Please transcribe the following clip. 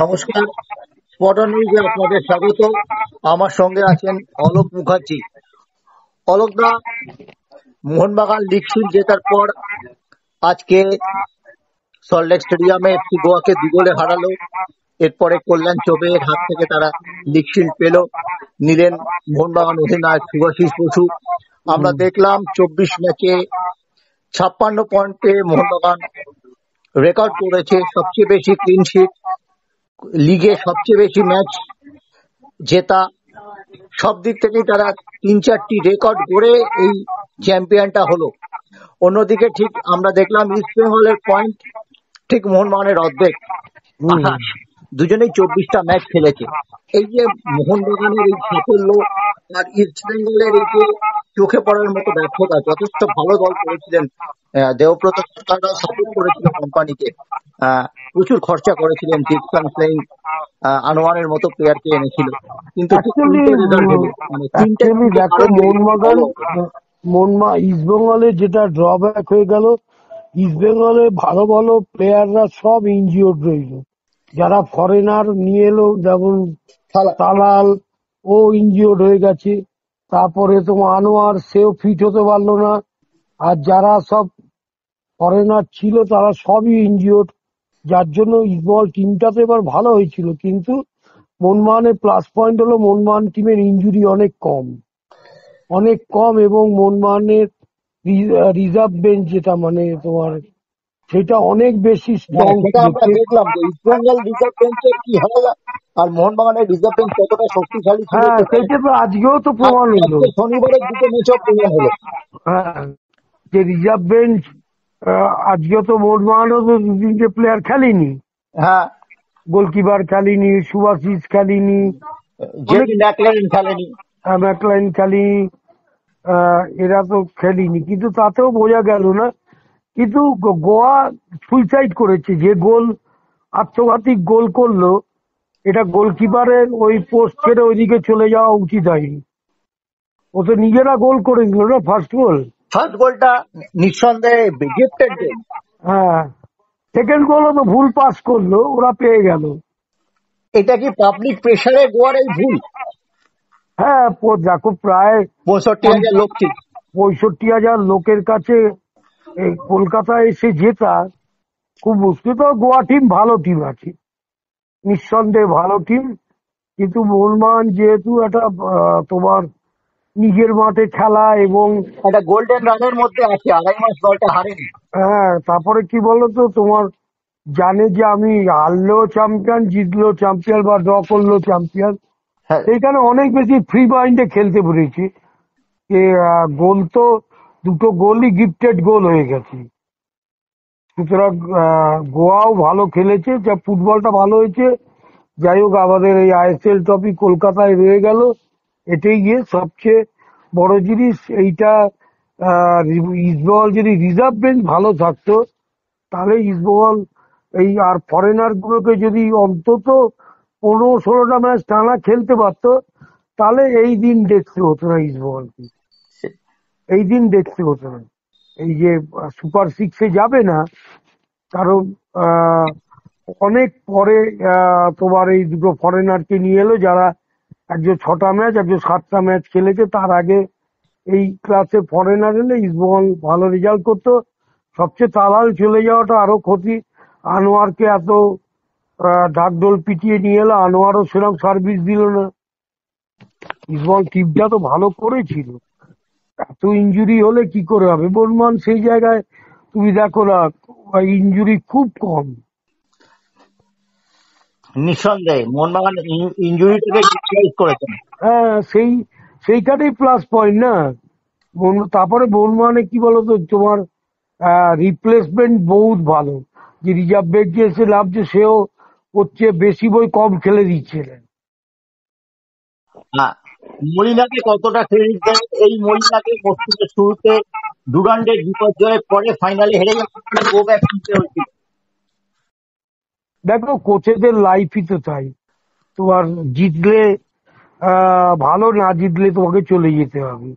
নমস্কার, স্পটন নিউজে আপনাদের স্বাগত। আমার সঙ্গে আছেন অলোক মুখার্জি। অলোকদা, মোহনবাগান লিগ শিল্ড জেতার পর আজকে সল্টলেক স্টেডিয়ামে এফসি গোয়াকে 2 গোলে হারালো। এরপরে কল্যাণ চৌবের হাত থেকে তারা লিগ শিল্ড পেল, নিলেন মোহনবাগান অধিনায়ক শুভাশিস বসু। আমরা দেখলাম 24 ম্যাচে 56 পয়েন্টে মোহনবাগান রেকর্ড করেছে, সবচেয়ে বেশি ক্লিন শিট, লিগে সবচেয়ে বেশি ম্যাচ জেতা। সব দিক থেকেই তারা 3-4টি রেকর্ড গড়ে এই চ্যাম্পিয়নটা হলো। অন্যদিকে ঠিক আমরা দেখলাম ইস্ট বেঙ্গলের পয়েন্ট ঠিক মোহনবাগানের অর্ধেক, 28। দুজনেই 24টা ম্যাচ খেলেছে। এই যে মোহনবাগানের এই সাফল্য আর ইস্ট বেঙ্গলের এই যে চোখে পড়ার মতো ব্যর্থতা, যথেষ্ট ভালো দল করেছিলেন দেবব্রত সরকাররা, সাপোর্ট করেছিল কোম্পানিকে, প্রচুর খরচা করেছিলেন, জিপসান ফ্লেইং, আনোয়ারের মতো প্লেয়ারকে এনেছিল, কিন্তু ঠিক অ্যাকচুয়ালি উল্টো রেজাল্ট হলো। মানে তিনটে দেখো ইস্ট বেঙ্গলে যেটা ড্রব্যাক হয়ে গেল, ইস্ট বেঙ্গলে ভালো ভালো প্লেয়াররা সব ইনজিওর্ড রইল। যারা ফরেনার নিয়ে এলো, যেমন তালাল, ও ইনজিওর্ড হয়ে গেছে। তারপরে তোমার আনোয়ার, সেও ফিট হতে পারলো না। আর যারা সব ফরেনার ছিল তারা সবই ইনজিওর্ড, যার জন্য ইস্টবেঙ্গল টিমটা তো এবার ভালো হয়েছিল, কিন্তু মোহনবাগানের প্লাস পয়েন্ট হলো মোহনবাগান টিমের ইনজুরি অনেক কম এবং মোহনবাগানের রিজার্ভ বেঞ্চ যেটা মানে তোমার সেটা অনেক বেশি স্ট্রং সেটা ছিল। আমরা দেখলাম যে ইস্ট বেঙ্গল রিজার্ভ বেঞ্চের কি হয় আর মোহনবাগানের রিজার্ভ বেঞ্চ কতটা শক্তিশালী ছিল হ্যাঁ, সেটা তো আজকেও তো প্রমাণ হলো। আজকে শনিবারের দুটো ম্যাচও প্রমাণ হলো। হ্যাঁ, যে রিজার্ভ বেঞ্চ আজকেও তো মোহনবাগানও তো 2-3টে প্লেয়ার খেলেনি। হ্যাঁ, গোলকিপার খেলেনি, শুভাশিস খেলেনি, জেমি ম্যাকলারেন খেলেনি। ম্যাকলাইন খেলেনি, এরা তো খেলেনি, কিন্তু তাতেও বোঝা গেল না। কিন্তু গোয়া সুইসাইড করেছে, যে গোল আত্মঘাতী গোল করলো, এটা গোলকিপারের ওই পোস্ট ছেড়ে ওইদিকে চলে যাওয়া উচিত হয়নি। ও তো নিজেরা গোল করে দিল না ফার্স্ট গোল। ফার্স্ট গোলটা নিঃসন্দেহে গিফটেড গোল। হ্যাঁ, সেকেন্ড গোলও তো ভুল পাস করলো, ওরা পেয়ে গেল। এটা কি পাবলিক প্রেসারে গোয়ার এই ভুল? হ্যাঁ, দেখো প্রায় 65,000 লোক ছিল। 65,000 লোকের কাছে এই কলকাতায় এসে জেতা খুব মুশকিল। তো গোয়া টিম ভালো টিম আছে, নিঃসন্দেহে ভালো টিম, কিন্তু মোহনবাগান যেহেতু একটা তোমার নিজের মাঠে খেলা এবং একটা গোল্ডেন রানের মধ্যে আছে, 2.5 মাস দলটা হারেনি। হ্যাঁ, তারপরে কি বলতো তোমার, জানে যে আমি হারলেও চ্যাম্পিয়ন, জিতলেও চ্যাম্পিয়ন বা ড্র করলেও চ্যাম্পিয়ন, হ্যাঁ, সেইখানে অনেক বেশি ফ্রি মাইন্ডে খেলতে পেরেছি। গোল তো দুটো গোলই গিফটেড গোল হয়ে গেছে। সুতরাং গোয়াও ভালো খেলেছে, যা ফুটবলটা ভালো হয়েছে। যাই হোক, আমাদের এই আইএসএল ট্রফি কলকাতায় রয়ে গেল, এটাই গিয়ে সবচেয়ে বড় জিনিস। এইটা ইস্টবেঙ্গল যদি রিজার্ভ বেঞ্চ ভালো থাকতো, তাহলে ইস্টবেঙ্গল এই আর ফরেনার গুলোকে যদি অন্তত 15-16টা ম্যাচ টানা খেলতে পারতো, তাহলে এই দিন দেখতে হতো না ইস্টবেঙ্গলকে, এই দিন দেখতে হতো না। এই যে সুপার সিক্সে যাবে না, কারণ অনেক পরে তোমার এই দুটো ফরেনারকে নিয়ে এলো, যারা একজন 6টা ম্যাচ, একজন 7টা ম্যাচ খেলেছে। তার আগে এই ক্লাসে ফরেনার এলে ইস্টবেঙ্গল ভালো রেজাল্ট করতো। সবচেয়ে তালাল চলে যাওয়াটা আরো ক্ষতি। আনোয়ারকে এত ঢাকঢোল পিটিয়ে নিয়ে এলো, আনোয়ারও সেরকম সার্ভিস দিল না। ইস্টবেঙ্গল টিমটা তো ভালো করেছিল, এত ইনজুরি হলে কি করে হবে? মোহনবাগান সেই জায়গায় তুমি দেখো না, ইনজুরি খুব কম। নিঃসন্দেহে মোহনবাগান ইনজুরিটাকে ইউটিলাইজ করেছেন। হ্যাঁ, সেইখানেই প্লাস পয়েন্ট না। তারপরে মোহনবাগানে কি বলতো তোমার, রিপ্লেসমেন্ট বহুত ভালো। যে রিজার্ভ বেঞ্চে এসে নামছে, সেও হচ্ছে বেশি বই কম খেলে দিচ্ছে। হ্যাঁ, মলিনাকে কতটা ক্রেডিট দেয়? এই মলিনাকে মস্তিষ্কের শুরুতে ডুরান্ডের বিপর্যয়ের পরে ফাইনালে হেরে গো ব্যাক কিনতে হয়েছিল। দেখো, কোচেদের লাইফই তো তাই, তোমার জিতলে ভালো, না জিতলে তোমাকে চলে যেতে হবে।